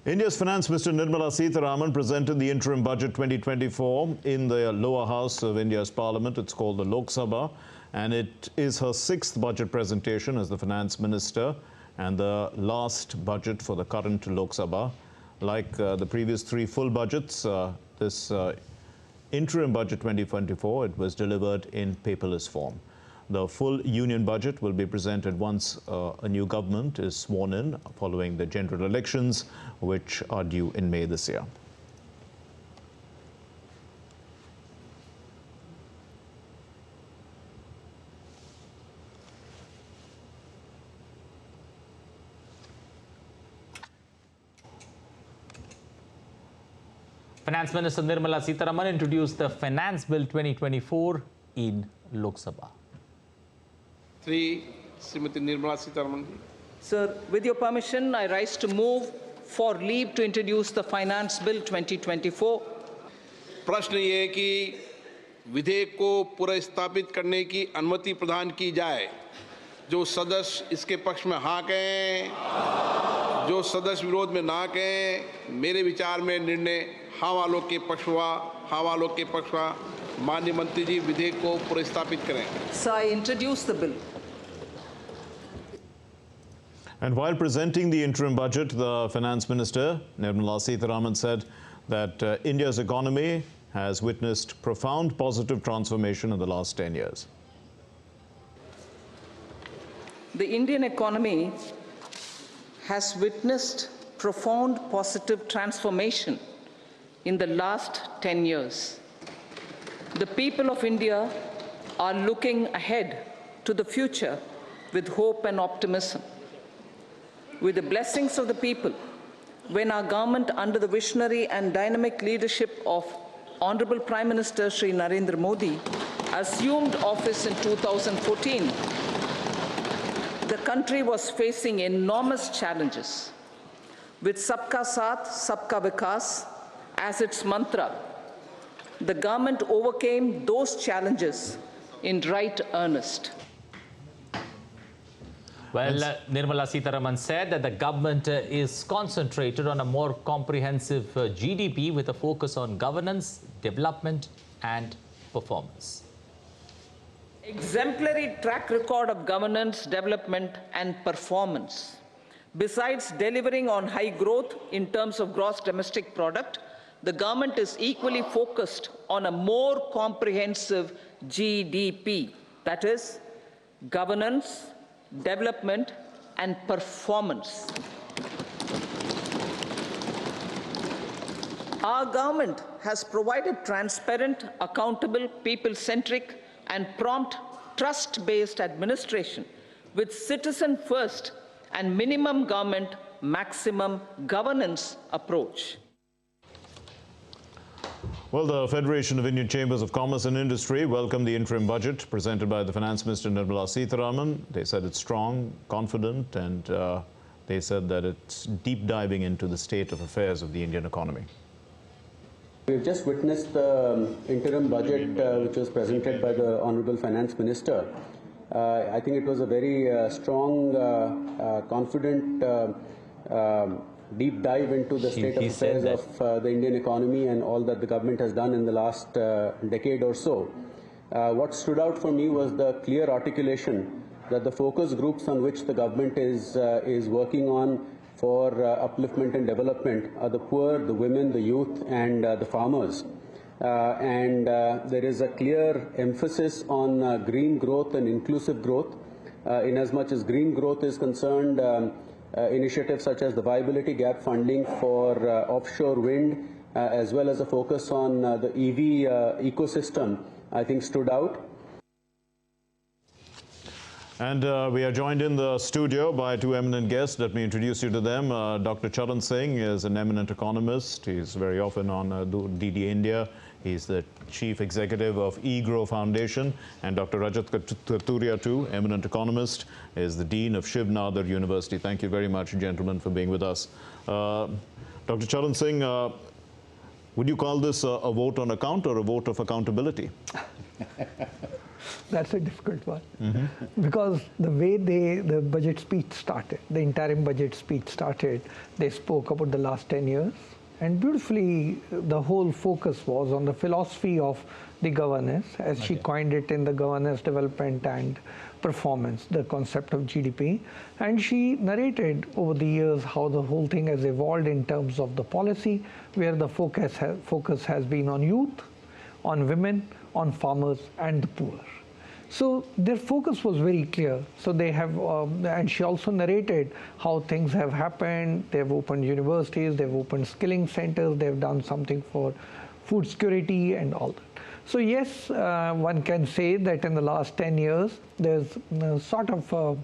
India's Finance Minister Nirmala Sitharaman presented the interim budget 2024 in the lower house of India's parliament. It's called the Lok Sabha, and it is her sixth budget presentation as the finance minister and the last budget for the current Lok Sabha. Like the previous three full budgets, this interim budget 2024, it was delivered in paperless form. The full union budget will be presented once a new government is sworn in following the general elections, which are due in May this year. Finance Minister Nirmala Sitharaman introduced the Finance Bill 2024 in Lok Sabha. Srimati Nirmala Sitharaman. Sir, with your permission, I rise to move for leave to introduce the Finance Bill 2024. प्रश्न ये है कि विधेयक को पुनर्स्थापित करने की अनुमति प्रदान की जाए। जो सदस्य इसके पक्ष में हाँ कहें, जो सदस्य विरोध में ना कहें, मेरे विचार में निर्णय हाँ वालों के पक्ष हुआ, हाँ वालों के पक्ष हुआ। माननीय मंत्री जी विधेयक को पुनर्स्थापित करें। Sir, I introduce the bill. And while presenting the interim budget, the Finance Minister, Nirmala Sitharaman, said that India's economy has witnessed profound positive transformation in the last 10 years. The Indian economy has witnessed profound positive transformation in the last 10 years. The people of India are looking ahead to the future with hope and optimism. With the blessings of the people, when our government, under the visionary and dynamic leadership of Honorable Prime Minister Shri Narendra Modi, assumed office in 2014, the country was facing enormous challenges. With Sabka Saath, Sabka Vikas as its mantra, the government overcame those challenges in right earnest. Well, Nirmala Sitharaman said that the government is concentrated on a more comprehensive GDP with a focus on governance, development and performance. Exemplary track record of governance, development and performance. Besides delivering on high growth in terms of gross domestic product, the government is equally focused on a more comprehensive GDP, that is, governance, development and performance. Our government has provided transparent, accountable, people-centric and prompt, trust-based administration with citizen first and minimum government, maximum governance approach. Well, the Federation of Indian Chambers of Commerce and Industry welcomed the interim budget presented by the Finance Minister Nirmala Sitharaman. They said it's strong, confident, and they said that it's deep diving into the state of affairs of the Indian economy. We've just witnessed the interim budget which was presented by the Honorable Finance Minister. I think it was a very strong, confident deep dive into the state of affairs of the Indian economy and all that the government has done in the last decade or so. What stood out for me was the clear articulation that the focus groups on which the government is working on for upliftment and development are the poor, the women, the youth and the farmers. There is a clear emphasis on green growth and inclusive growth. In as much as green growth is concerned, initiatives such as the viability gap funding for offshore wind, as well as a focus on the EV ecosystem, I think stood out. And we are joined in the studio by two eminent guests. Let me introduce you to them. Dr. Charan Singh is an eminent economist. He's very often on DD India. He's the Chief Executive of eGrow Foundation. And Dr. Rajat Kathuria, too, eminent economist, is the Dean of Shiv Nadar University. Thank you very much, gentlemen, for being with us. Dr. Charan Singh, would you call this a vote on account or a vote of accountability? That's a difficult one. Because the way the budget speech started, the interim budget speech started, they spoke about the last 10 years. And beautifully, the whole focus was on the philosophy of the governance, as she coined it in the governance, development and performance, the concept of GDP. And she narrated over the years how the whole thing has evolved in terms of the policy, where the focus has been on youth, on women, on farmers and the poor. So their focus was very clear. So they have, and she also narrated how things have happened. They've opened universities, they've opened skilling centers, they've done something for food security and all that. So yes, one can say that in the last 10 years, there's sort of a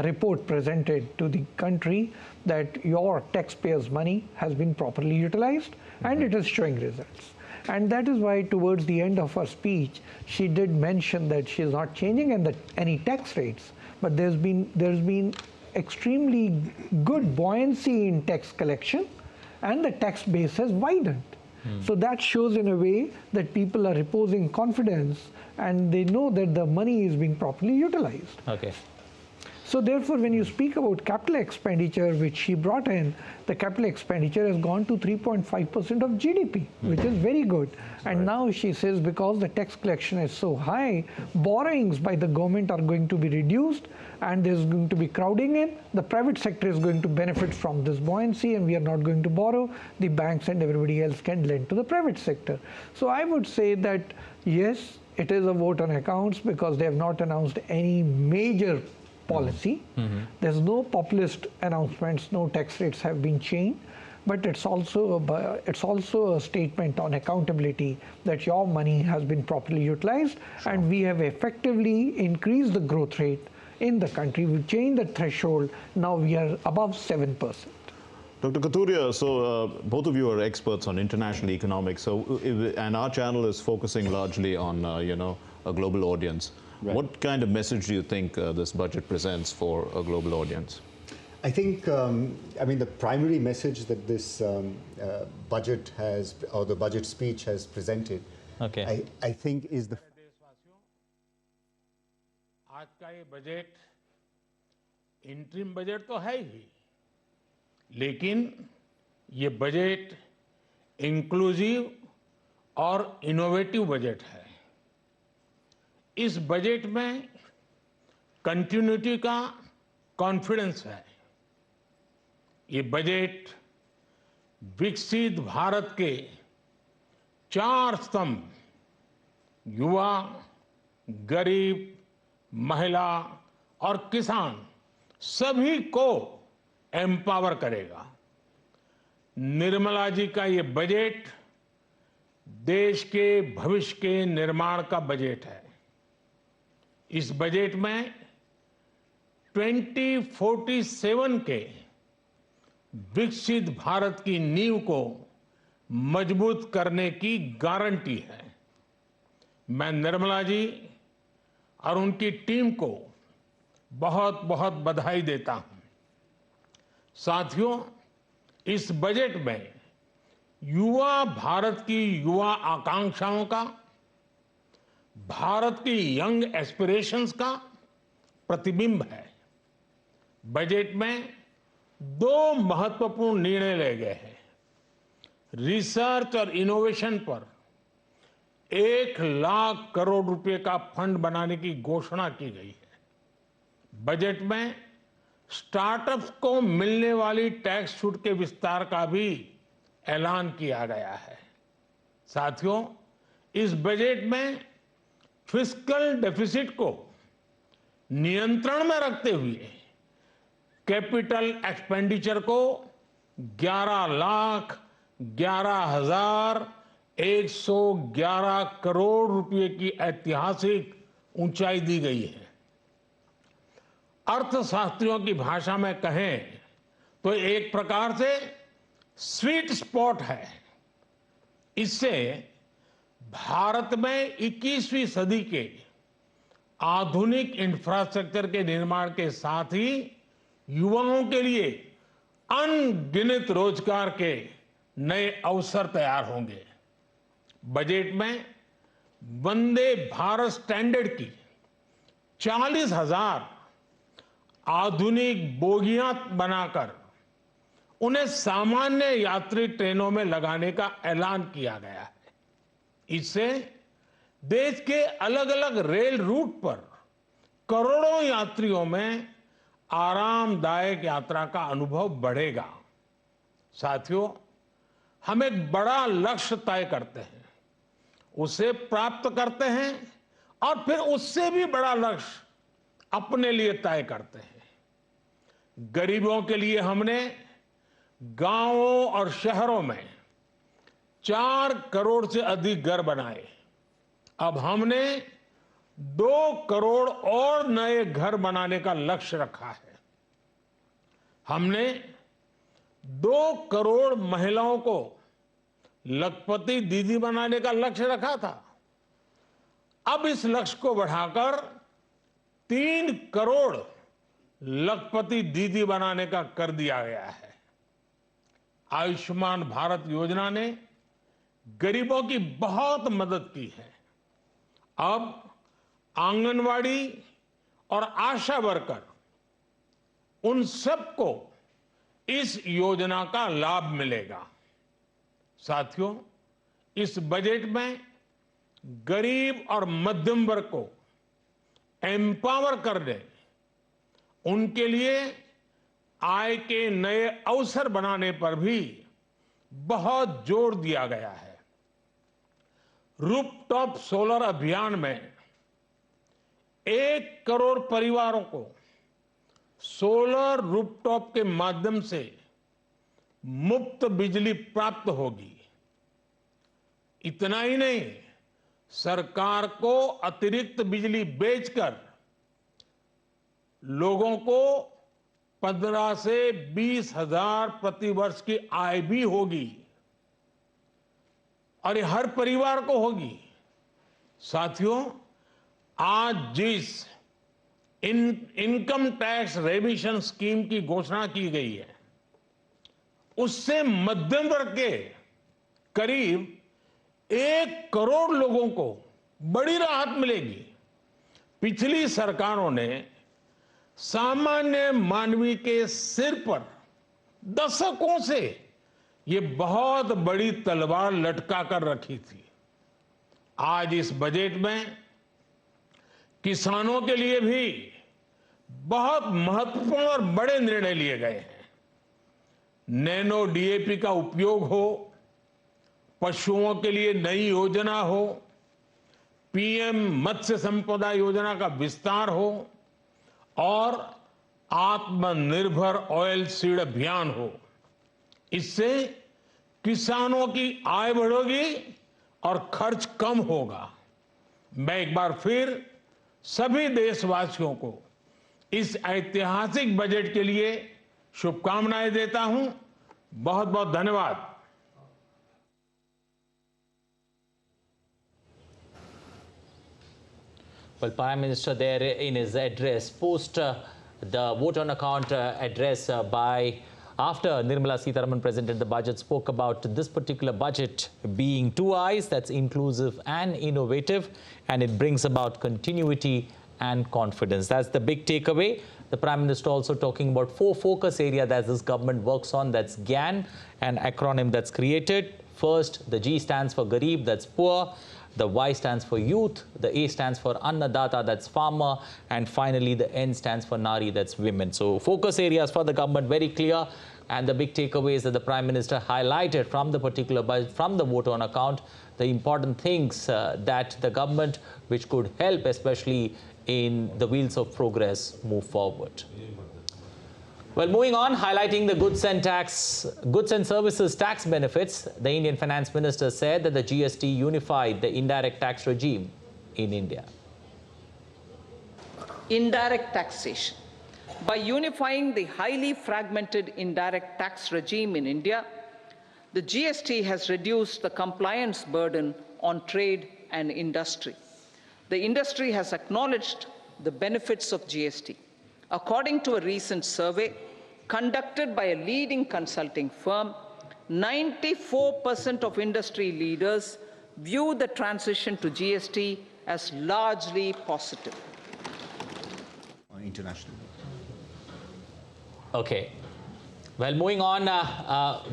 report presented to the country that your taxpayers' money has been properly utilized, and it is showing results. And that is why towards the end of her speech, she did mention that she is not changing any tax rates, but there's been extremely good buoyancy in tax collection, and the tax base has widened. So that shows in a way that people are reposing confidence, and they know that the money is being properly utilized. Okay. So therefore, when you speak about capital expenditure, which she brought in, the capital expenditure has gone to 3.5% of GDP, which is very good. And now she says because the tax collection is so high, borrowings by the government are going to be reduced, and there's going to be crowding in. The private sector is going to benefit from this buoyancy, and we are not going to borrow. The banks and everybody else can lend to the private sector. So I would say that, yes, it is a vote on accounts because they have not announced any major policy. There's no populist announcements, no tax rates have been changed, but it's also a statement on accountability that your money has been properly utilized, and we have effectively increased the growth rate in the country. We've changed the threshold, now we are above 7%. Dr. Kathuria, so both of you are experts on international economics, so and our channel is focusing largely on a global audience. Right. What kind of message do you think this budget presents for a global audience? I think, I mean, the primary message that this budget has, or the budget speech has presented, I think is the... आज का ये budget interim budget तो है ही, लेकिन ये budget inclusive और innovative budget है। इस बजट में कंटिन्यूटी का कॉन्फिडेंस है। ये बजट विकसित भारत के 4 स्तंभ, युवा, गरीब, महिला और किसान, सभी को एम्पावर करेगा। निर्मला जी का ये बजट देश के भविष्य के निर्माण का बजट है। इस बजट में 2047 के विकसित भारत की नींव को मजबूत करने की गारंटी है। मैं निर्मला जी और उनकी टीम को बहुत बहुत बधाई देता हूं। साथियों, इस बजट में युवा भारत की युवा आकांक्षाओं का, भारत की यंग एस्पिरेशंस का प्रतिबिंब है। बजट में 2 महत्वपूर्ण निर्णय लिए गए हैं। रिसर्च और इनोवेशन पर 1 लाख करोड़ रुपए का फंड बनाने की घोषणा की गई है। बजट में स्टार्टअप्स को मिलने वाली टैक्स छूट के विस्तार का भी ऐलान किया गया है। साथियों, इस बजट में फिस्कल डेफिसिट को नियंत्रण में रखते हुए कैपिटल एक्सपेंडिचर को 11,11,111 करोड़ रुपए की ऐतिहासिक ऊंचाई दी गई है। अर्थशास्त्रियों की भाषा में कहें तो एक प्रकार से स्वीट स्पॉट है। इससे भारत में 21वीं सदी के आधुनिक इंफ्रास्ट्रक्चर के निर्माण के साथ ही युवाओं के लिए अनगिनत रोजगार के नए अवसर तैयार होंगे। बजट में वंदे भारत स्टैंडर्ड की 40,000 आधुनिक बोगियां बनाकर उन्हें सामान्य यात्री ट्रेनों में लगाने का ऐलान किया गया है। इससे देश के अलग अलग रेल रूट पर करोड़ों यात्रियों में आरामदायक यात्रा का अनुभव बढ़ेगा। साथियों, हम एक बड़ा लक्ष्य तय करते हैं, उसे प्राप्त करते हैं और फिर उससे भी बड़ा लक्ष्य अपने लिए तय करते हैं। गरीबों के लिए हमने गांवों और शहरों में 4 करोड़ से अधिक घर बनाए। अब हमने 2 करोड़ और नए घर बनाने का लक्ष्य रखा है। हमने 2 करोड़ महिलाओं को लखपति दीदी बनाने का लक्ष्य रखा था। अब इस लक्ष्य को बढ़ाकर 3 करोड़ लखपति दीदी बनाने का कर दिया गया है। आयुष्मान भारत योजना ने गरीबों की बहुत मदद की है। अब आंगनवाड़ी और आशा वर्कर, उन सबको इस योजना का लाभ मिलेगा। साथियों, इस बजट में गरीब और मध्यम वर्ग को एम्पावर करने, उनके लिए आय के नए अवसर बनाने पर भी बहुत जोर दिया गया है। रूफटॉप सोलर अभियान में 1 करोड़ परिवारों को सोलर रूफटॉप के माध्यम से मुफ्त बिजली प्राप्त होगी। इतना ही नहीं, सरकार को अतिरिक्त बिजली बेचकर लोगों को 15 से 20 हजार प्रति वर्ष की आय भी होगी और ये हर परिवार को होगी। साथियों, आज जिस इनकम टैक्स रेमिशन स्कीम की घोषणा की गई है, उससे मध्यम वर्ग के करीब 1 करोड़ लोगों को बड़ी राहत मिलेगी। पिछली सरकारों ने सामान्य मानवी के सिर पर दशकों से ये बहुत बड़ी तलवार लटका कर रखी थी। आज इस बजट में किसानों के लिए भी बहुत महत्वपूर्ण और बड़े निर्णय लिए गए हैं। नैनो डीएपी का उपयोग हो, पशुओं के लिए नई योजना हो, पीएम मत्स्य संपदा योजना का विस्तार हो और आत्मनिर्भर ऑयल सीड अभियान हो। इससे किसानों की आय बढ़ेगी और खर्च कम होगा। मैं एक बार फिर सभी देशवासियों को इस ऐतिहासिक बजट के लिए शुभकामनाएं देता हूं। बहुत बहुत धन्यवाद। Well, Prime Minister there in his address, post the vote on account address after Nirmala Sitharaman presented the budget, spoke about this particular budget being 2 eyes, that's inclusive and innovative, and it brings about continuity and confidence. That's the big takeaway. The Prime Minister also talking about 4 focus areas that this government works on. That's GAN, an acronym that's created. First, the G stands for Garib, that's poor. The Y stands for youth, the A stands for Annadata, that's farmer, and finally the N stands for Nari, that's women. So focus areas for the government very clear, and the big takeaways that the Prime Minister highlighted from the particular budget, from the vote on account, the important things that the government, which could help especially in the wheels of progress, move forward. Well, moving on, highlighting the goods and services tax benefits, the Indian Finance Minister said that the GST unified the indirect tax regime in India. Indirect taxation. By unifying the highly fragmented indirect tax regime in India, the GST has reduced the compliance burden on trade and industry. The industry has acknowledged the benefits of GST. According to a recent survey conducted by a leading consulting firm, 94% of industry leaders view the transition to GST as largely positive. International. Okay. Well, moving on,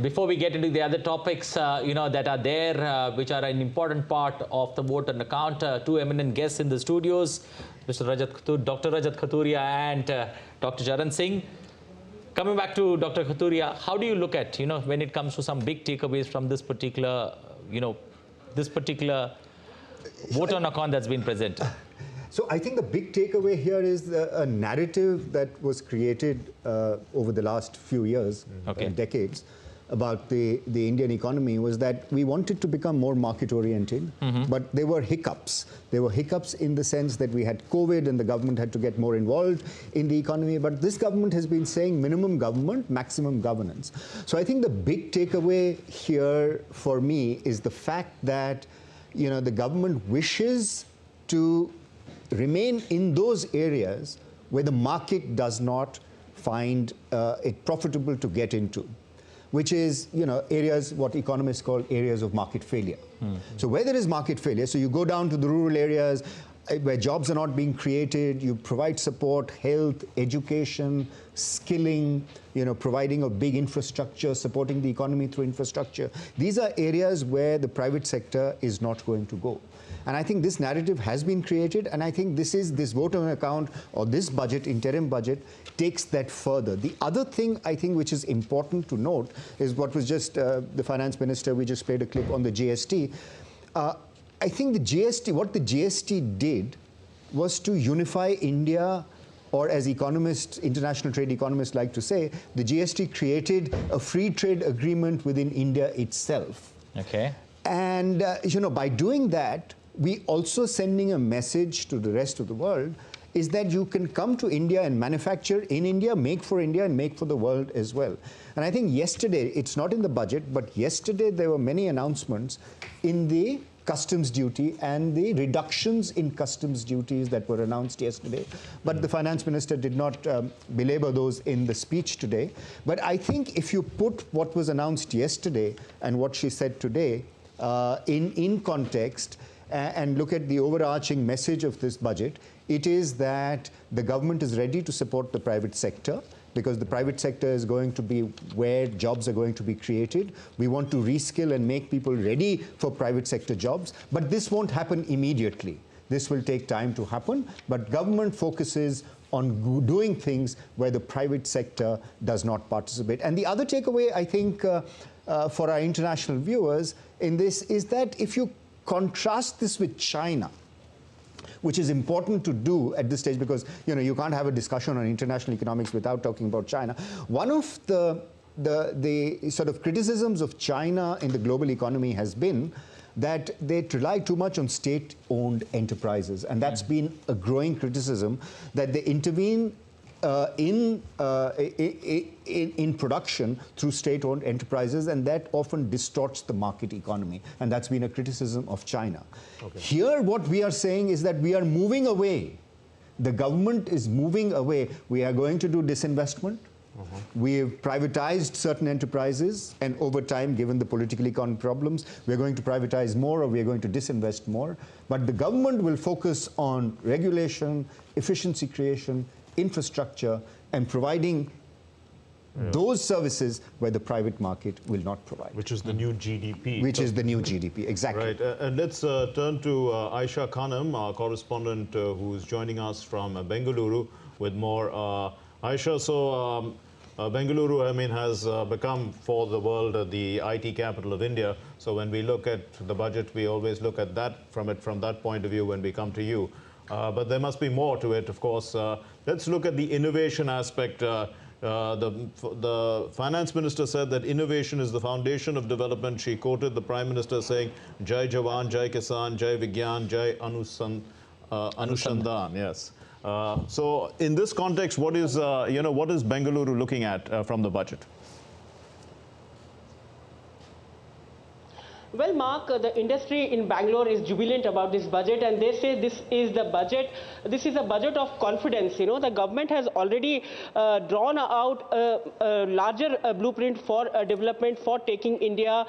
before we get into the other topics, that are there, which are an important part of the vote on account, two eminent guests in the studios, Dr. Rajat Khaturiya and Dr. Charan Singh. Coming back to Dr. Khaturiya, how do you look at, when it comes to some big takeaways from this particular, vote on account that's been presented? So I think the big takeaway here is a narrative that was created over the last few years, decades, about the Indian economy was that we wanted to become more market-oriented, but there were hiccups. There were hiccups in the sense that we had COVID and the government had to get more involved in the economy, but this government has been saying minimum government, maximum governance. So I think the big takeaway here for me is the fact that, the government wishes to remain in those areas where the market does not find it profitable to get into, which is, areas what economists call areas of market failure. So where there is market failure, so you go down to the rural areas where jobs are not being created, you provide support, health, education, skilling, providing a big infrastructure, supporting the economy through infrastructure. These are areas where the private sector is not going to go. And I think this narrative has been created, and I think this vote on account or this budget, interim budget, takes that further. The other thing I think which is important to note is what was just the finance minister, we just played a clip on the GST. I think what the GST did was to unify India, or as economists, international trade economists like to say, the GST created a free trade agreement within India itself. Okay. And, by doing that, we also sending a message to the rest of the world is that you can come to India and manufacture in India, make for India, and make for the world as well. And I think yesterday, it's not in the budget, but yesterday there were many announcements in the customs duty and the reductions in customs duties that were announced yesterday. But the finance minister did not belabor those in the speech today. But I think if you put what was announced yesterday and what she said today in context, and look at the overarching message of this budget, it is that the government is ready to support the private sector, because the private sector is going to be where jobs are going to be created. We want to reskill and make people ready for private sector jobs, but this won't happen immediately. This will take time to happen, but government focuses on doing things where the private sector does not participate. And the other takeaway, I think, for our international viewers in this is that if you contrast this with China, which is important to do at this stage because you can't have a discussion on international economics without talking about China. One of the sort of criticisms of China in the global economy has been that they rely too much on state-owned enterprises, and that's been a growing criticism, that they intervene in production through state-owned enterprises, and that often distorts the market economy, and that's been a criticism of China. Okay. Here what we are saying is that we are moving away. The government is moving away. We are going to do disinvestment. We have privatized certain enterprises, and over time, given the political economic problems, we're going to privatize more or we're going to disinvest more. But the government will focus on regulation, efficiency creation, infrastructure, and providing those services where the private market will not provide. Which is the new GDP. Which is the new GDP, exactly. Right, and let's turn to Aisha Khanam, our correspondent who's joining us from Bengaluru with more. Aisha, so Bengaluru, has become for the world the IT capital of India. So when we look at the budget, we always look at that from that point of view when we come to you. But there must be more to it, of course. Let's look at the innovation aspect. The finance minister said that innovation is the foundation of development. She quoted the Prime Minister saying, Jai Jawan, Jai Kisan, Jai Vigyan, Jai Anushandhan. Yes. So in this context, what is Bengaluru looking at from the budget? Well, Mark, the industry in Bangalore is jubilant about this budget, and they say this is the budget. This is a budget of confidence. You know, the government has already drawn out a larger blueprint for development, for taking India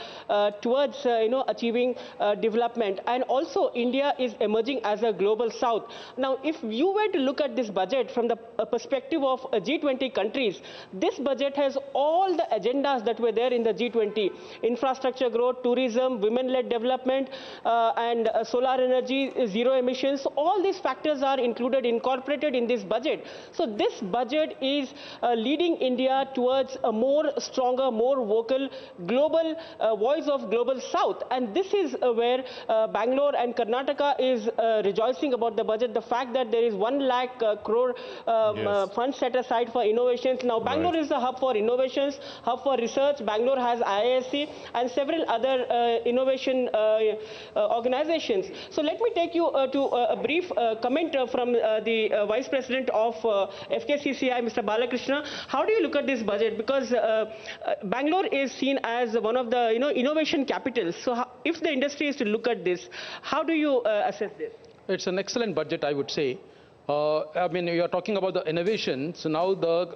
towards achieving development, and also India is emerging as a global south. Now, if you were to look at this budget from the perspective of G20 countries, this budget has all the agendas that were there in the G20: infrastructure growth, tourism, women-led development, and solar energy, zero emissions. All these factors are incorporated in this budget. So this budget is leading India towards a more stronger, more vocal global voice of global south. And this is where Bangalore and Karnataka is rejoicing about the budget. The fact that there is 1 lakh crore funds set aside for innovations. Now Bangalore is a hub for innovations, hub for research. Bangalore has IISc and several other innovation organizations. So let me take you to a brief comment from the Vice President of FKCCI, Mr. Balakrishna. How do you look at this budget? Because Bangalore is seen as one of the innovation capitals. So if the industry is to look at this, how do you assess this? It's an excellent budget, I would say. I mean, you are talking about the innovation. So now the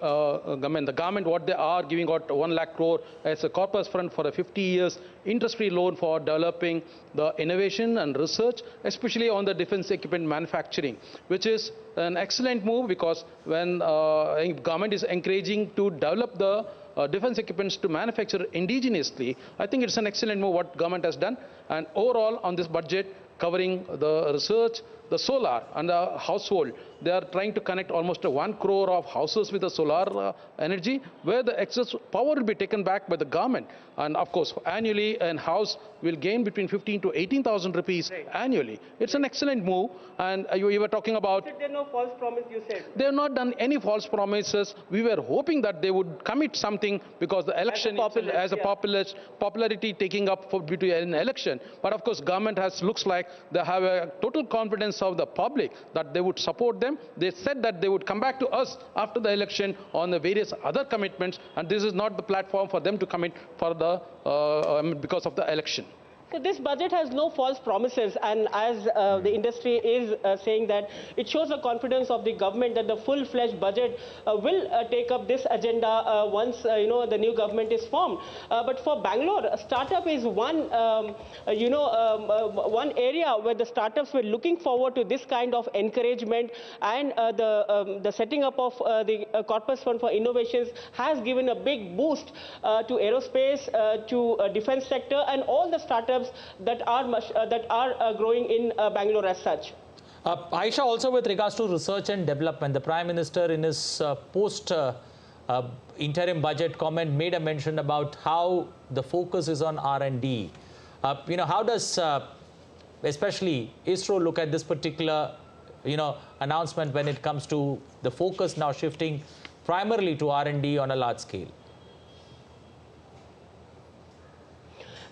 government, what they are giving out 1 lakh crore as a corpus fund for a 50 years interest-free loan for developing the innovation and research, especially on the defense equipment manufacturing, which is an excellent move, because when government is encouraging to develop the defense equipments to manufacture indigenously, I think it's an excellent move what government has done. And overall on this budget, covering the research, the solar and the household, they are trying to connect almost 1 crore of houses with the solar energy, where the excess power will be taken back by the government. And of course, annually a house will gain between 15 to 18,000 rupees annually. It's an excellent move. And you were talking about... There are no false promise, you said. They have not done any false promises. We were hoping that they would commit something, because the election as a popularity taking up due to an election. But of course, government looks like they have a total confidence of the public that they would support them. They said that they would come back to us after the election on the various other commitments, and this is not the platform for them to commit for the because of the election. So this budget has no false promises, and as the industry is saying that it shows the confidence of the government that the full-fledged budget will take up this agenda once the new government is formed. But for Bangalore, startup is one one area where the startups were looking forward to this kind of encouragement, and the setting up of the Corpus Fund for Innovations has given a big boost to aerospace, to defense sector, and all the startups that are growing in Bangalore as such. Aisha, also with regards to research and development, the Prime Minister in his interim budget comment made a mention about how the focus is on R&D. How does especially ISRO look at this particular announcement when it comes to the focus now shifting primarily to R&D on a large scale?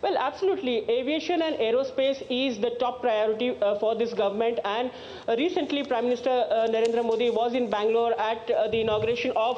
Well, absolutely. Aviation and aerospace is the top priority for this government. And recently, Prime Minister Narendra Modi was in Bangalore at the inauguration of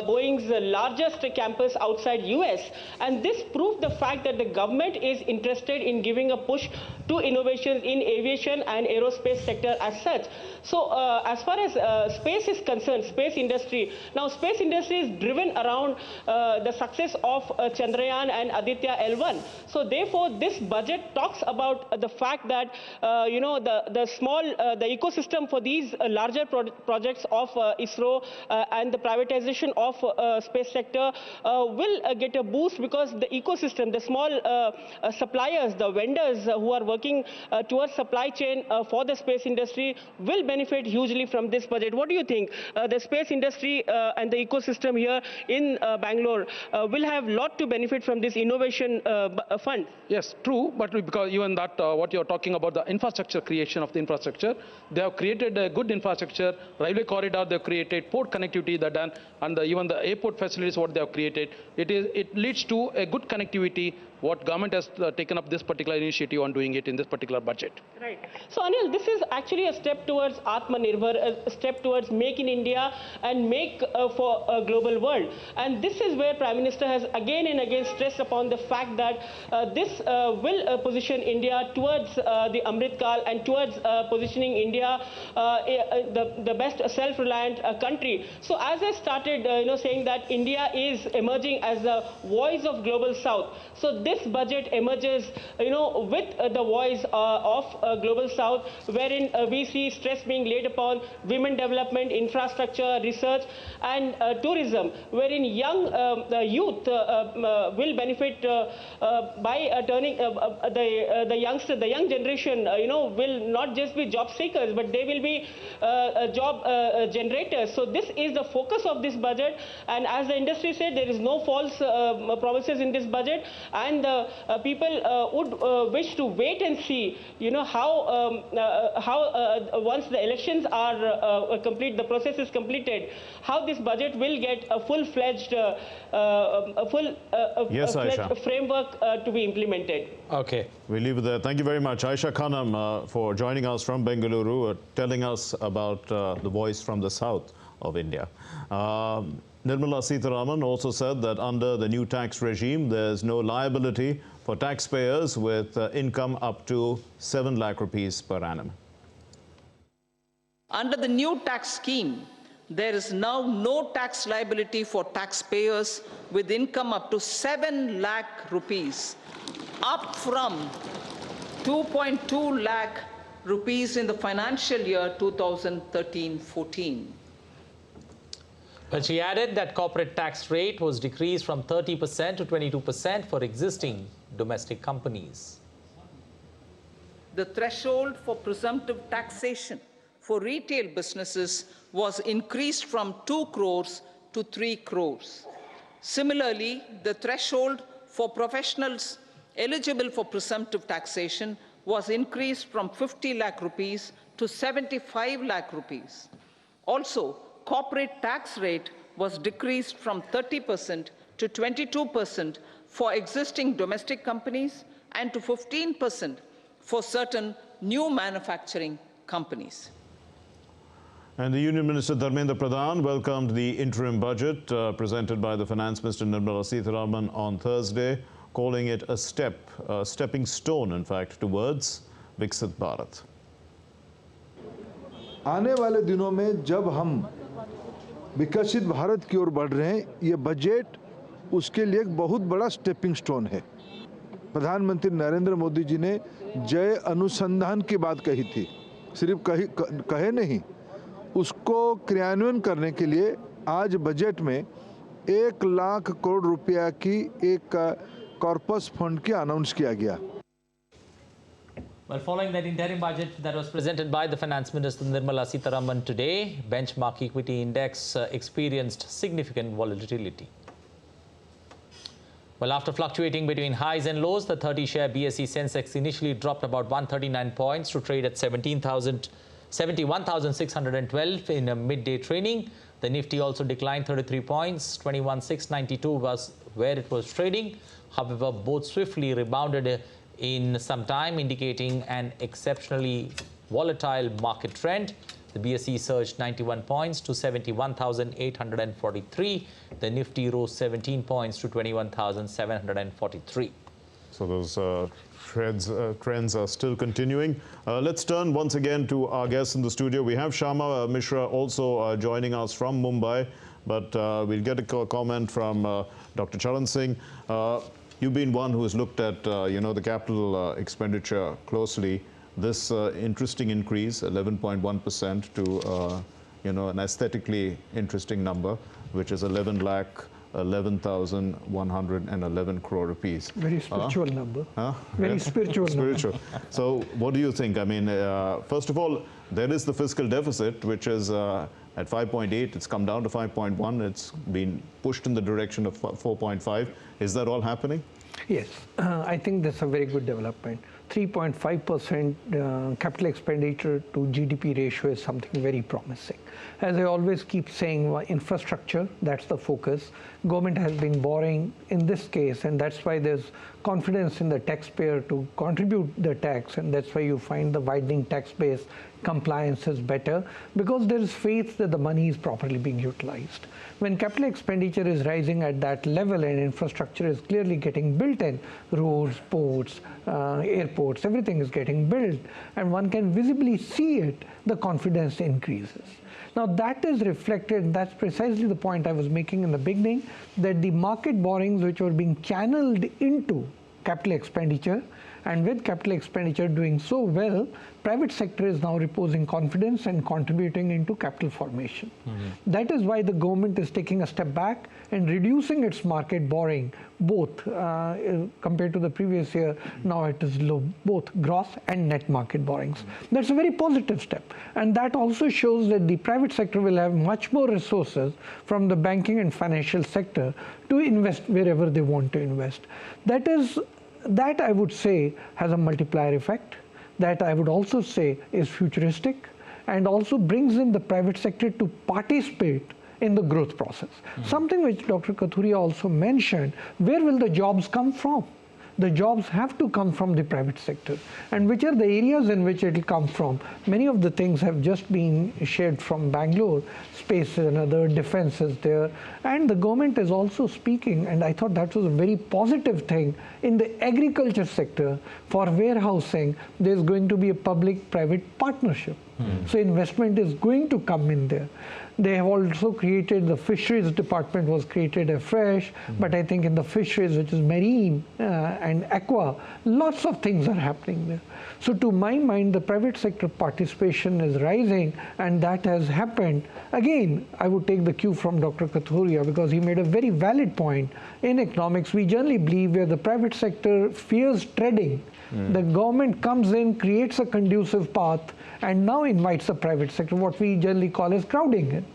Boeing's largest campus outside US. And this proved the fact that the government is interested in giving a push to innovations in aviation and aerospace sector as such. So as far as space is concerned, space industry, now space industry is driven around the success of Chandrayaan and Aditya L1. So therefore, this budget talks about the fact that the ecosystem for these larger projects of ISRO and the privatization of space sector will get a boost, because the ecosystem, the small suppliers, the vendors who are working towards supply chain for the space industry will benefit hugely from this budget. What do you think? The space industry and the ecosystem here in Bangalore will have a lot to benefit from this innovation fund. Yes, true, but because even that, what you're talking about, the infrastructure, creation of the infrastructure, they have created a good infrastructure, railway corridor, they've created port connectivity, they've done, and even the airport facilities, what they have created, it leads to a good connectivity. What government has taken up this particular initiative on doing it in this particular budget. Right. So Anil, this is actually a step towards Atmanirbhar, a step towards Make in India and make for a global world. And this is where Prime Minister has again and again stressed upon the fact that this will position India towards the Amrit Kal and towards positioning India the best self-reliant country. So as I started saying that India is emerging as the voice of Global South. So this budget emerges with the voice of Global South, wherein we see stress being laid upon women development, infrastructure, research and tourism, wherein young youth will benefit by turning the young generation will not just be job seekers, but they will be job generators. So this is the focus of this budget, and as the industry said, there is no false promises in this budget, and people would wish to wait and see how once the elections are complete, the process is completed, how this budget will get a full-fledged framework to be implemented. Okay. We'll leave it there. Thank you very much, Aisha Khanam, for joining us from Bengaluru, telling us about the voice from the south of India. Nirmala Sitharaman also said that under the new tax regime, there's no liability for taxpayers with income up to 7 lakh rupees per annum. Under the new tax scheme, there is now no tax liability for taxpayers with income up to 7 lakh rupees, up from 2.2 lakh rupees in the financial year 2013-14. But she added that corporate tax rate was decreased from 30% to 22% for existing domestic companies. The threshold for presumptive taxation for retail businesses was increased from 2 crores to 3 crores. Similarly, the threshold for professionals eligible for presumptive taxation was increased from 50 lakh rupees to 75 lakh rupees. Also, corporate tax rate was decreased from 30% to 22% for existing domestic companies and to 15% for certain new manufacturing companies. And the Union Minister Dharmendra Pradhan welcomed the interim budget presented by the Finance Minister Nirmala Sitharaman on Thursday, calling it a stepping stone, in fact, towards Viksit Bharat. आने वाले दिनों में जब हम विकसित भारत की ओर बढ़ रहे हैं, ये बजट उसके लिए एक बहुत बड़ा स्टेपिंग स्टोन है। प्रधानमंत्री नरेंद्र मोदी जी ने जय अनुसंधान की बात कही थी, सिर्फ कहे नहीं, उसको क्रियान्वयन करने के लिए आज बजट में 1 लाख करोड़ रुपया की एक कॉर्पस फंड की अनाउंस किया गया। Well, following that interim budget that was presented by the Finance Minister Nirmala Sitharaman today, benchmark equity index experienced significant volatility. Well, after fluctuating between highs and lows, the 30-share BSE Sensex initially dropped about 139 points to trade at 71,612 in a midday trading. The Nifty also declined 33 points. 21,692 was where it was trading. However, both swiftly rebounded in some time, indicating an exceptionally volatile market trend. The BSE surged 91 points to 71,843. The Nifty rose 17 points to 21,743. So those trends are still continuing. Let's turn once again to our guests in the studio. We have Shama Mishra also joining us from Mumbai, but we'll get a comment from Dr. Charan Singh. You've been one who has looked at, the capital expenditure closely. This interesting increase, 11.1% to, an aesthetically interesting number, which is 11,111 crore rupees. Very spiritual number. Very spiritual number. So what do you think? I mean, first of all, there is the fiscal deficit, which is at 5.8. It's come down to 5.1. It's been pushed in the direction of 4.5. Is that all happening? Yes, I think that's a very good development. 3.5% capital expenditure to GDP ratio is something very promising. As I always keep saying, infrastructure, that's the focus. Government has been borrowing in this case, and that's why there's confidence in the taxpayer to contribute the tax, and that's why you find the widening tax base compliance is better, because there is faith that the money is properly being utilized. When capital expenditure is rising at that level and infrastructure is clearly getting built in, roads, ports, airports, everything is getting built, and one can visibly see it, the confidence increases. Now that is reflected, and that's precisely the point I was making in the beginning, that the market borrowings which were being channeled into capital expenditure, and with capital expenditure doing so well, private sector is now reposing confidence and contributing into capital formation. That is why the government is taking a step back and reducing its market borrowing, both compared to the previous year. Now it is low, both gross and net market borrowings. That's a very positive step, and that also shows that the private sector will have much more resources from the banking and financial sector to invest wherever they want to invest. That I would say has a multiplier effect. That I would also say is futuristic, and also brings in the private sector to participate in the growth process. Something which Dr. Kathuria also mentioned, where will the jobs come from? The jobs have to come from the private sector. And which are the areas in which it will come from? Many of the things have just been shared from Bangalore. Space is another, defense is there. And the government is also speaking, and I thought that was a very positive thing, in the agriculture sector. For warehousing, there's going to be a public-private partnership. So investment is going to come in there. They have also created, the fisheries department was created afresh, but I think in the fisheries, which is marine and aqua, lots of things are happening there. So to my mind, the private sector participation is rising, and that has happened. Again, I would take the cue from Dr. Kathuria, because he made a very valid point. In economics, we generally believe where the private sector fears treading, the government comes in, creates a conducive path, and now invites the private sector, what we generally call as crowding in.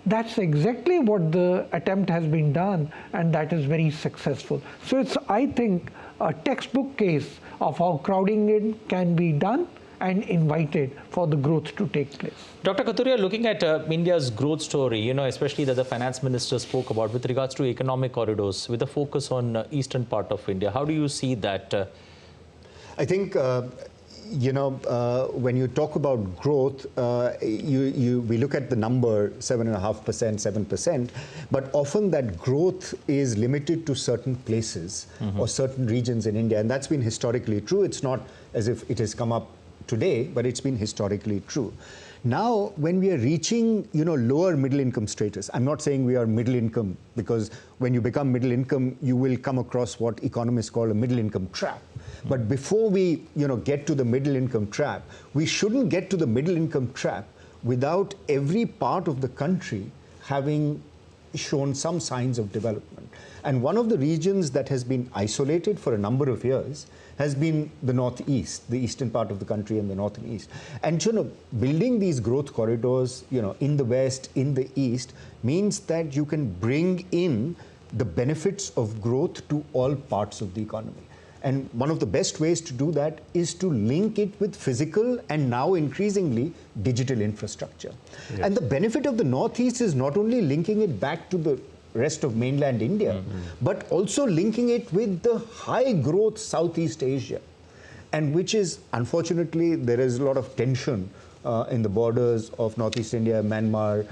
That's exactly what the attempt has been done, and that is very successful. So it's, I think, a textbook case of how crowding in can be done and invited for the growth to take place. Dr. Kathuria, looking at India's growth story, especially that the finance minister spoke about with regards to economic corridors, with a focus on eastern part of India, how do you see that? I think when you talk about growth, we look at the number 7.5%, 7%, but often that growth is limited to certain places or certain regions in India, and that's been historically true. It's not as if it has come up today, but it's been historically true. Now, when we are reaching, lower middle income status, I'm not saying we are middle income, because when you become middle income, you will come across what economists call a middle income trap. But before we, get to the middle income trap, we shouldn't get to the middle income trap without every part of the country having shown some signs of development. And one of the regions that has been isolated for a number of years has been the northeast, the eastern part of the country and the north and east. And building these growth corridors, in the west, in the east, means that you can bring in the benefits of growth to all parts of the economy. And one of the best ways to do that is to link it with physical and now increasingly digital infrastructure. Yes. And the benefit of the Northeast is not only linking it back to the rest of mainland India, but also linking it with the high growth Southeast Asia, and which is, unfortunately, there is a lot of tension in the borders of Northeast India, Myanmar,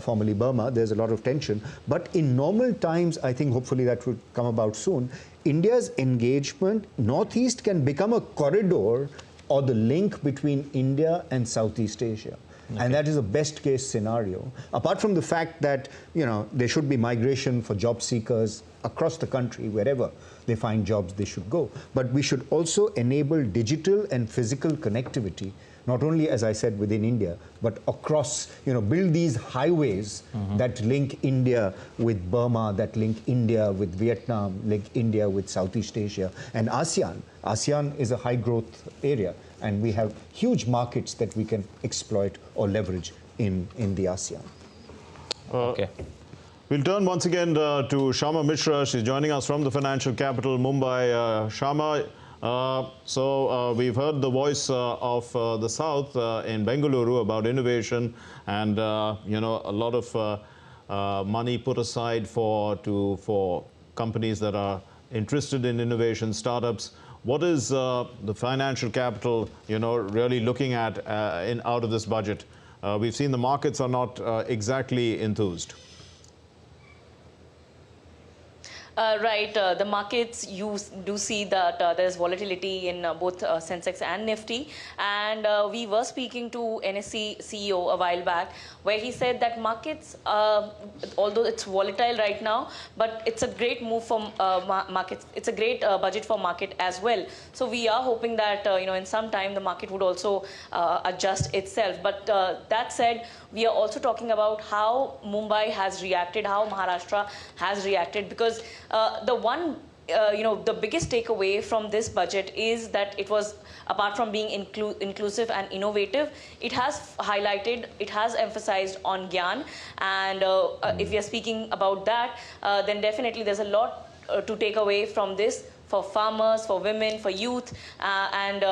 formerly Burma. There's a lot of tension. But in normal times, I think hopefully that would come about soon, India's engagement, Northeast can become a corridor or the link between India and Southeast Asia. Okay. And that is a best case scenario. Apart from the fact that, there should be migration for job seekers across the country, wherever they find jobs, they should go. But we should also enable digital and physical connectivity, not only, as I said, within India, but across, build these highways that link India with Burma, that link India with Vietnam, link India with Southeast Asia, and ASEAN. ASEAN is a high growth area, and we have huge markets that we can exploit or leverage in the ASEAN. Okay. We'll turn once again to Shama Mishra. She's joining us from the financial capital, Mumbai. Shama, we've heard the voice of the South in Bengaluru about innovation and, a lot of money put aside for companies that are interested in innovation, startups. What is the financial capital, really looking at out of this budget? We've seen the markets are not exactly enthused. Right. The markets, you do see that there's volatility in both Sensex and Nifty. And we were speaking to NSE CEO a while back, where he said that markets, although it's volatile right now, but it's a great move for markets. It's a great budget for market as well. So we are hoping that, in some time, the market would also adjust itself. But that said, we are also talking about how Mumbai has reacted, how Maharashtra has reacted, because the biggest takeaway from this budget is that it was, apart from being inclusive and innovative, it has highlighted, it has emphasized on Gyan. And if we are speaking about that, then definitely there's a lot to take away from this for farmers, for women, for youth, and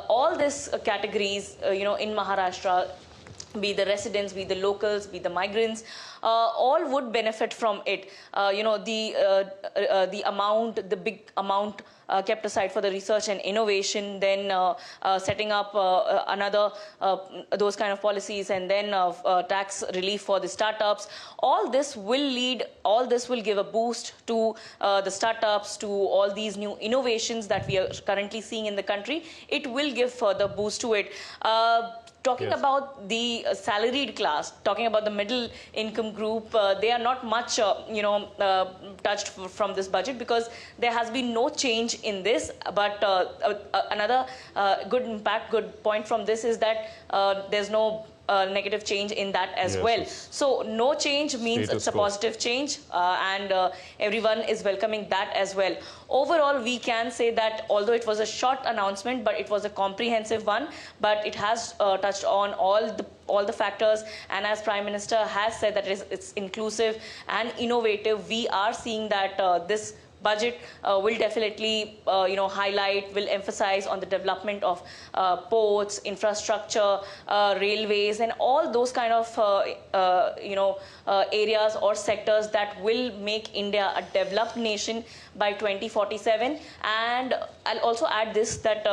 all these categories, in Maharashtra, be the residents, be the locals, be the migrants, all would benefit from it. The amount, the big amount kept aside for the research and innovation, then setting up another those kind of policies, and then tax relief for the startups. All this will give a boost to the startups, to all these new innovations that we are currently seeing in the country. It will give further boost to it. Talking about the salaried class, talking about the middle income group, they are not much, touched from this budget, because there has been no change in this. But another good point from this is that there's no negative change in that as well. So no change means it's a positive change, and everyone is welcoming that as well. Overall, we can say that although it was a short announcement, but it was a comprehensive one, but it has touched on all the factors. And as Prime Minister has said that it's inclusive and innovative, we are seeing that this budget will definitely, highlight, will emphasize on the development of ports, infrastructure, railways, and all those kind of, areas or sectors that will make India a developed nation by 2047. And I'll also add this, that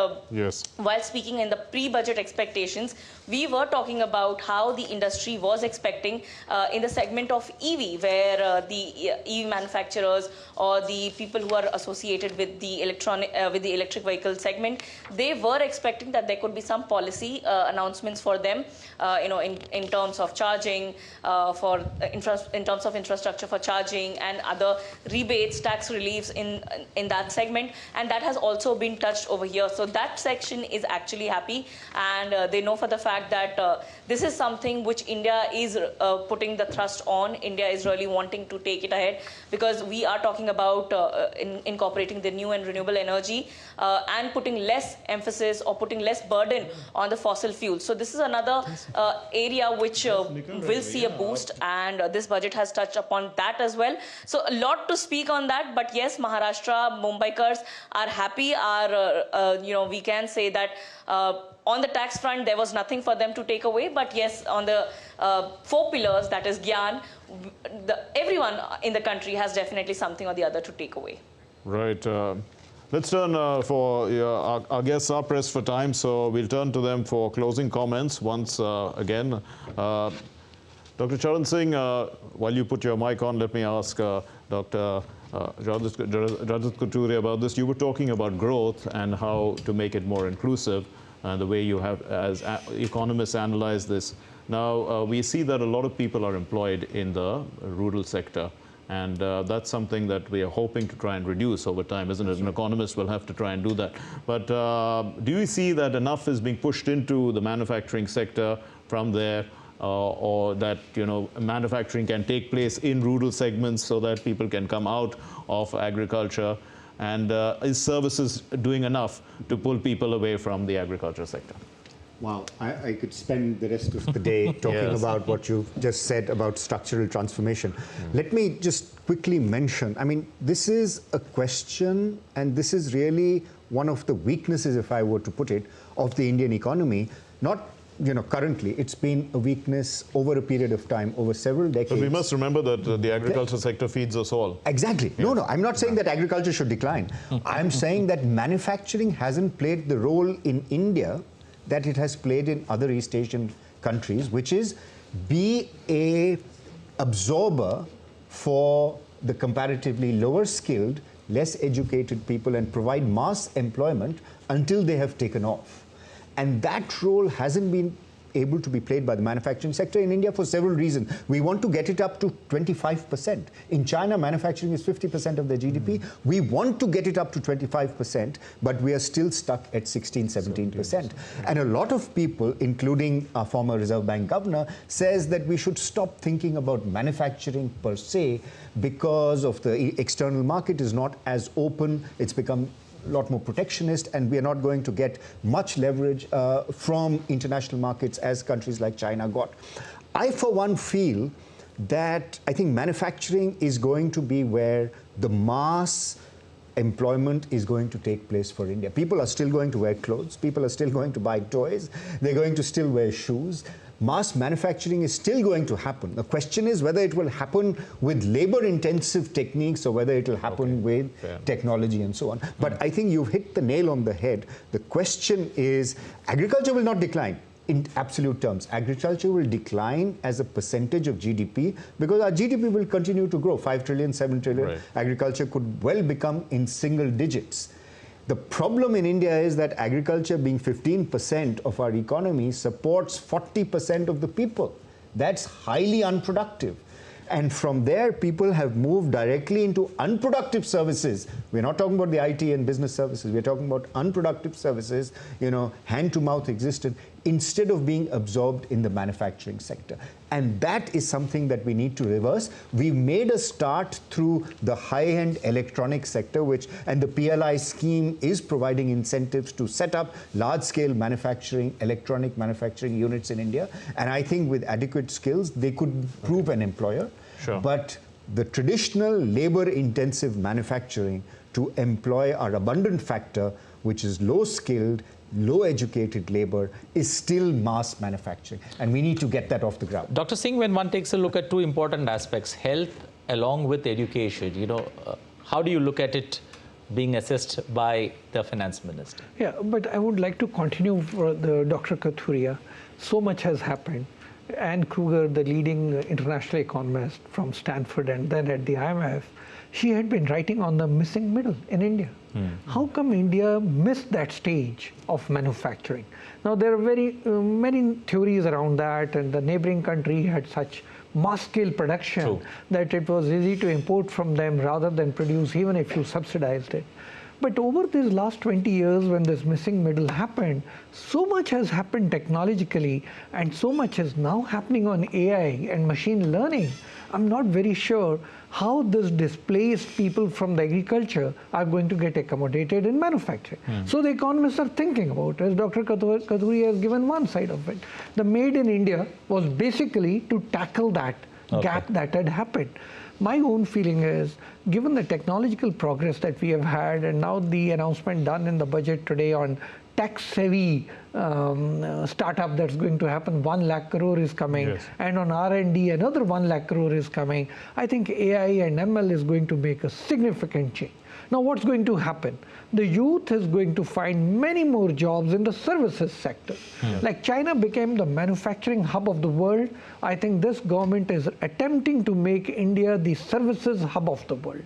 while speaking in the pre-budget expectations, we were talking about how the industry was expecting in the segment of EV, where the EV manufacturers or the people who are associated with the electric vehicle segment, they were expecting that there could be some policy announcements for them, in terms of charging, in terms of infrastructure for charging, and other rebates, tax reliefs in that segment. And that has also been touched over here. So that section is actually happy, and they know for the fact that this is something which India is putting the thrust on. India is really wanting to take it ahead, because we are talking about incorporating the new and renewable energy and putting less emphasis or putting less burden on the fossil fuels. So this is another area which will see a boost, and this budget has touched upon that as well. So a lot to speak on that, but yes, Maharashtra, Mumbaikars are happy. We can say that on the tax front, there was nothing for them to take away. But yes, on the 4 pillars, that is Gyan, everyone in the country has definitely something or the other to take away. Right. Let's turn for our guests are pressed for time, so we'll turn to them for closing comments once again. Dr. Charan Singh, while you put your mic on, let me ask Dr. Rajat Kathuria about this. You were talking about growth and how to make it more inclusive, and the way you have, as economists, analyze this. Now, we see that a lot of people are employed in the rural sector, and that's something that we are hoping to try and reduce over time, isn't it? An economist will have to try and do that. But do you see that enough is being pushed into the manufacturing sector from there, or that manufacturing can take place in rural segments so that people can come out of agriculture? And is services doing enough to pull people away from the agriculture sector? Wow, I could spend the rest of the day talking about what you've just said about structural transformation. Let me just quickly mention, I mean, this is a question, and this is really one of the weaknesses, if I were to put it, of the Indian economy. Not currently. It's been a weakness over a period of time, over several decades. But we must remember that the agriculture sector feeds us all. Exactly. Yes. No, I'm not saying that agriculture should decline. I'm saying that manufacturing hasn't played the role in India that it has played in other East Asian countries, which is be a absorber for the comparatively lower skilled, less educated people and provide mass employment until they have taken off. And that role hasn't been able to be played by the manufacturing sector in India for several reasons. We want to get it up to 25%. In China, manufacturing is 50% of their GDP. We want to get it up to 25%, but we are still stuck at 16, 17%. And a lot of people, including our former Reserve Bank governor, says that we should stop thinking about manufacturing per se because of the external market is not as open. It's become a lot more protectionist, and we are not going to get much leverage from international markets as countries like China got. I, for one, feel that I think manufacturing is going to be where the mass employment is going to take place for India. People are still going to wear clothes. People are still going to buy toys. They're going to still wear shoes. Mass manufacturing is still going to happen. The question is whether it will happen with labor-intensive techniques or whether it will happen with technology and so on. But I think you've hit the nail on the head. The question is, agriculture will not decline in absolute terms. Agriculture will decline as a percentage of GDP because our GDP will continue to grow. 5 trillion, 7 trillion. Right. Agriculture could well become in single digits. The problem in India is that agriculture, being 15% of our economy, supports 40% of the people. That's highly unproductive. And from there, people have moved directly into unproductive services. We're not talking about the IT and business services. We're talking about unproductive services, hand-to-mouth existence, instead of being absorbed in the manufacturing sector. And that is something that we need to reverse. We made a start through the high-end electronics sector, and the PLI scheme is providing incentives to set up large-scale manufacturing, electronic manufacturing units in India. And I think with adequate skills, they could prove an employer. Sure. But the traditional labor-intensive manufacturing to employ our abundant factor, which is low-skilled, low-educated labor, is still mass manufacturing. And we need to get that off the ground. Dr. Singh, when one takes a look at two important aspects, health along with education, how do you look at it being assessed by the finance minister? Yeah, but I would like to continue for Dr. Kathuria. So much has happened. Anne Kruger, the leading international economist from Stanford and then at the IMF, she had been writing on the missing middle in India. How come India missed that stage of manufacturing? Now, there are very many theories around that, and the neighboring country had such mass-scale production that it was easy to import from them rather than produce, even if you subsidized it. But over these last 20 years, when this missing middle happened, so much has happened technologically, and so much is now happening on AI and machine learning. I'm not very sure how this displaced people from the agriculture are going to get accommodated in manufacturing. So the economists are thinking about, as Dr. Kathuria has given one side of it. The Made in India was basically to tackle that gap that had happened. My own feeling is, given the technological progress that we have had, and now the announcement done in the budget today on tech-savvy startup that's going to happen, 1 lakh crore is coming, and on R&D another 1 lakh crore is coming. I think AI and ML is going to make a significant change. Now, what's going to happen? The youth is going to find many more jobs in the services sector. Like China became the manufacturing hub of the world, I think this government is attempting to make India the services hub of the world.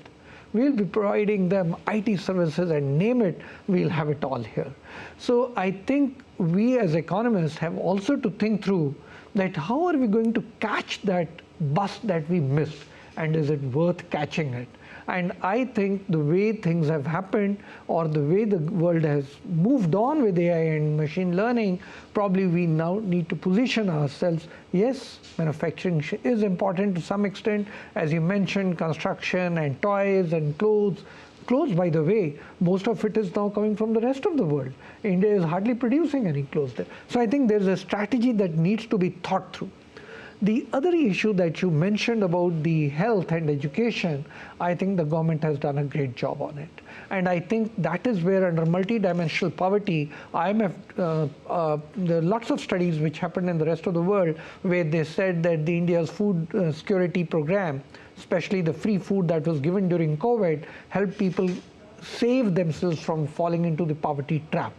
We'll be providing them IT services and name it, we'll have it all here. So I think we as economists have also to think through that how are we going to catch that bus that we missed, and is it worth catching it? And I think the way things have happened, or the way the world has moved on with AI and machine learning, probably we now need to position ourselves. Yes, manufacturing is important to some extent, as you mentioned, construction and toys and clothes. Clothes, by the way, most of it is now coming from the rest of the world. India is hardly producing any clothes there. So I think there's a strategy that needs to be thought through. The other issue that you mentioned about the health and education, I think the government has done a great job on it. And I think that is where under multidimensional poverty, IMF, there are lots of studies which happened in the rest of the world where they said that the India's food security program, especially the free food that was given during COVID, helped people save themselves from falling into the poverty trap.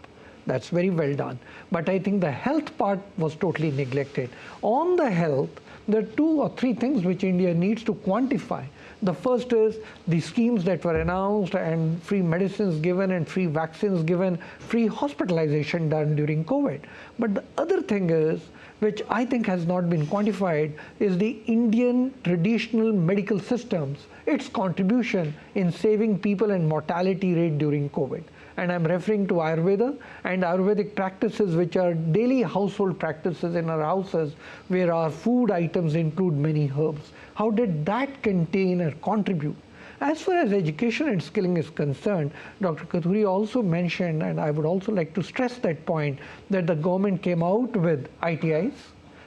That's very well done. But I think the health part was totally neglected. On the health, there are 2 or 3 things which India needs to quantify. The first is the schemes that were announced and free medicines given and free vaccines given, free hospitalization done during COVID. But the other thing is, which I think has not been quantified, is the Indian traditional medical systems, its contribution in saving people and mortality rate during COVID. And I'm referring to Ayurveda and Ayurvedic practices, which are daily household practices in our houses, where our food items include many herbs. How did that contain or contribute? As far as education and skilling is concerned, Dr. Kathuria also mentioned, and I would also like to stress that point, that the government came out with ITIs,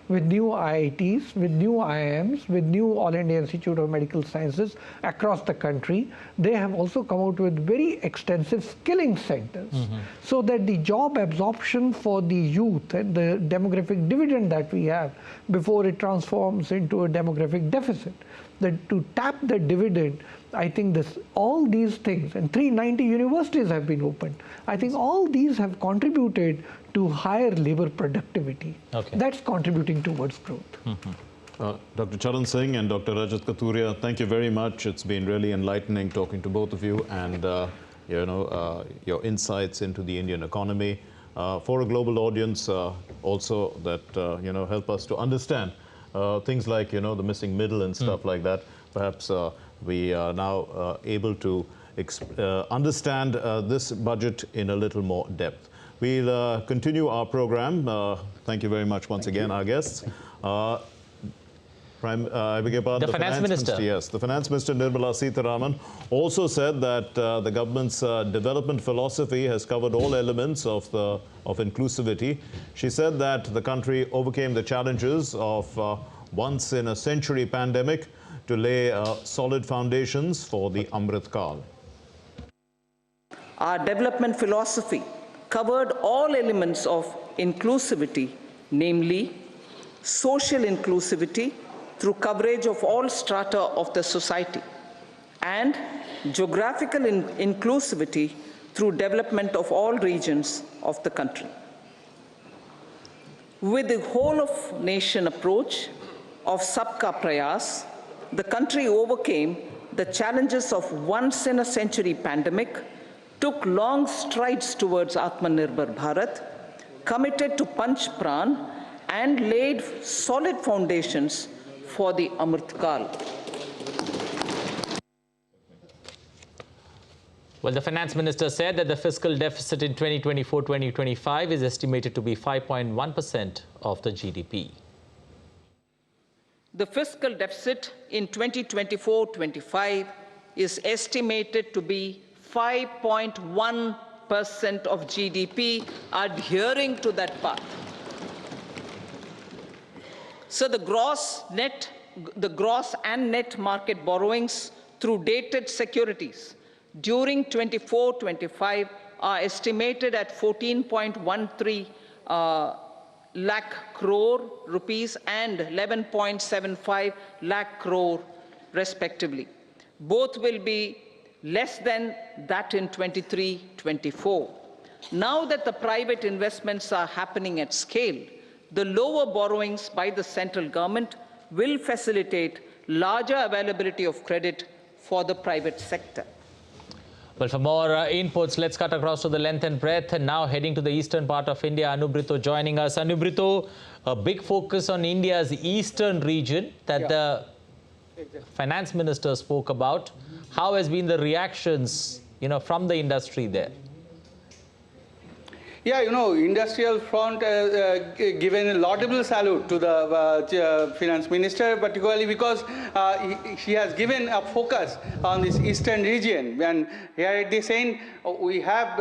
with new IITs, with new IIMs, with new All India Institute of Medical Sciences across the country. They have also come out with very extensive skilling centers, so that the job absorption for the youth and the demographic dividend that we have before it transforms into a demographic deficit, that to tap the dividend, I think all these things, and 390 universities have been opened. I think all these have contributed to higher labor productivity. That's contributing towards growth. Dr. Charan Singh and Dr. Rajat Kathuria, thank you very much. It's been really enlightening talking to both of you and your insights into the Indian economy. For a global audience also that help us to understand things like the missing middle and stuff like that. Perhaps we are now able to understand this budget in a little more depth. We'll continue our program. Thank you very much once again, our guests. I beg your pardon, the Finance Minister. Yes, the Finance Minister Nirmala Sitharaman also said that the government's development philosophy has covered all elements of inclusivity. She said that the country overcame the challenges of once-in-a-century pandemic to lay solid foundations for the Amrit Kal. Our development philosophy covered all elements of inclusivity, namely social inclusivity through coverage of all strata of the society, and geographical inclusivity through development of all regions of the country. With the whole-of-nation approach of Sabka Prayas, the country overcame the challenges of once-in-a-century pandemic, took long strides towards Atmanirbhar Bharat, committed to Panch Pran, and laid solid foundations for the Amrit Kal. Well, the Finance Minister said that the fiscal deficit in 2024-2025 is estimated to be 5.1% of the GDP. The fiscal deficit in 2024-25 is estimated to be 5.1% of GDP, adhering to that path. So the gross and net market borrowings through dated securities during 24-25 are estimated at 14.13 lakh crore rupees and 11.75 lakh crore respectively. Both will be less than that in 23-24. Now that the private investments are happening at scale, the lower borrowings by the central government will facilitate larger availability of credit for the private sector. Well, for more inputs, let's cut across to the length and breadth. And now heading to the eastern part of India, Anubrito joining us. Anubrito, a big focus on India's eastern region that the Finance Minister spoke about. How has been the reactions, from the industry there? Yeah, you know, industrial front given a laudable salute to the finance minister, particularly because she has given a focus on this eastern region. And here at this end, we have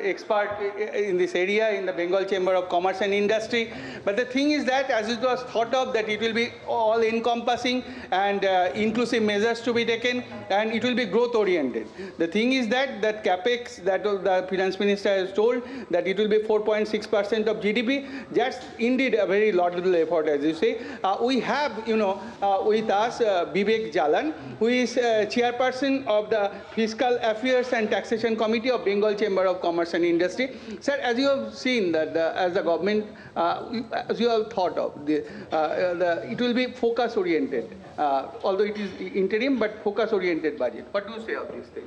expert in this area in the Bengal Chamber of Commerce and Industry. But the thing is that as it was thought of that it will be all encompassing and inclusive measures to be taken, and it will be growth oriented. The thing is that capex that the finance minister has told that it will be 4.6% of GDP. That's indeed a very laudable effort, as you say. We have, you know, with us Vivek Jalan, who is chairperson of the Fiscal Affairs and Taxation Committee of Bengal Chamber of Commerce and Industry. Sir, as you have seen that as the government, as you have thought of, it will be focus oriented, although it is interim, but focus oriented budget. What do you say of this thing?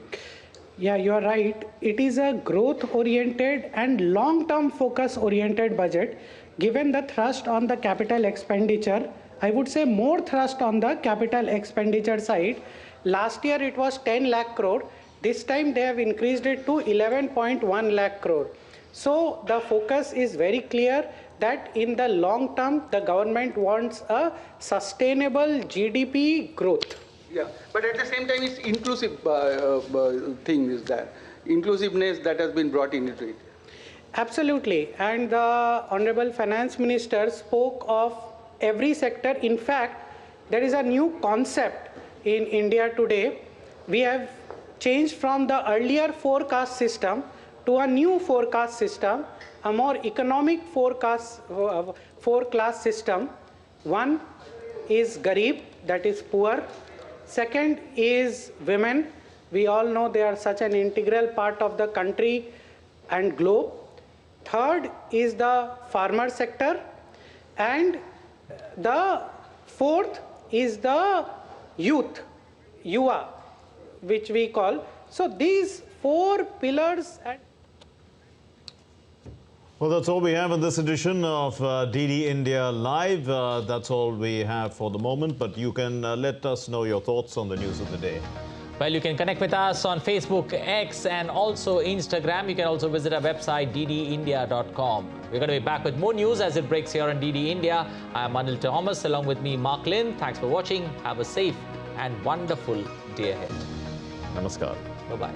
Yeah, you are right. It is a growth-oriented and long-term focus-oriented budget. Given the thrust on the capital expenditure, I would say more thrust on the capital expenditure side. Last year it was 10 lakh crore. This time they have increased it to 11.1 lakh crore. So the focus is very clear that in the long term, the government wants a sustainable GDP growth. Yeah, but at the same time, it's inclusive thing is that inclusiveness that has been brought into it. Absolutely, and the Honorable Finance Minister spoke of every sector. In fact, there is a new concept in India today. We have changed from the earlier forecast system to a new forecast system, a more economic forecast four-class system. One is Garib, that is poor. Second is women. We all know they are such an integral part of the country and globe. Third is the farmer sector. And the fourth is the youth, yuva, which we call. So these four pillars. Well, that's all we have in this edition of DD India Live. That's all we have for the moment, but you can let us know your thoughts on the news of the day. Well, you can connect with us on Facebook, X, and also Instagram. You can also visit our website, ddindia.com. We're going to be back with more news as it breaks here on DD India. I'm Anil Thomas, along with me, Mark Lin. Thanks for watching. Have a safe and wonderful day ahead. Namaskar. Bye-bye.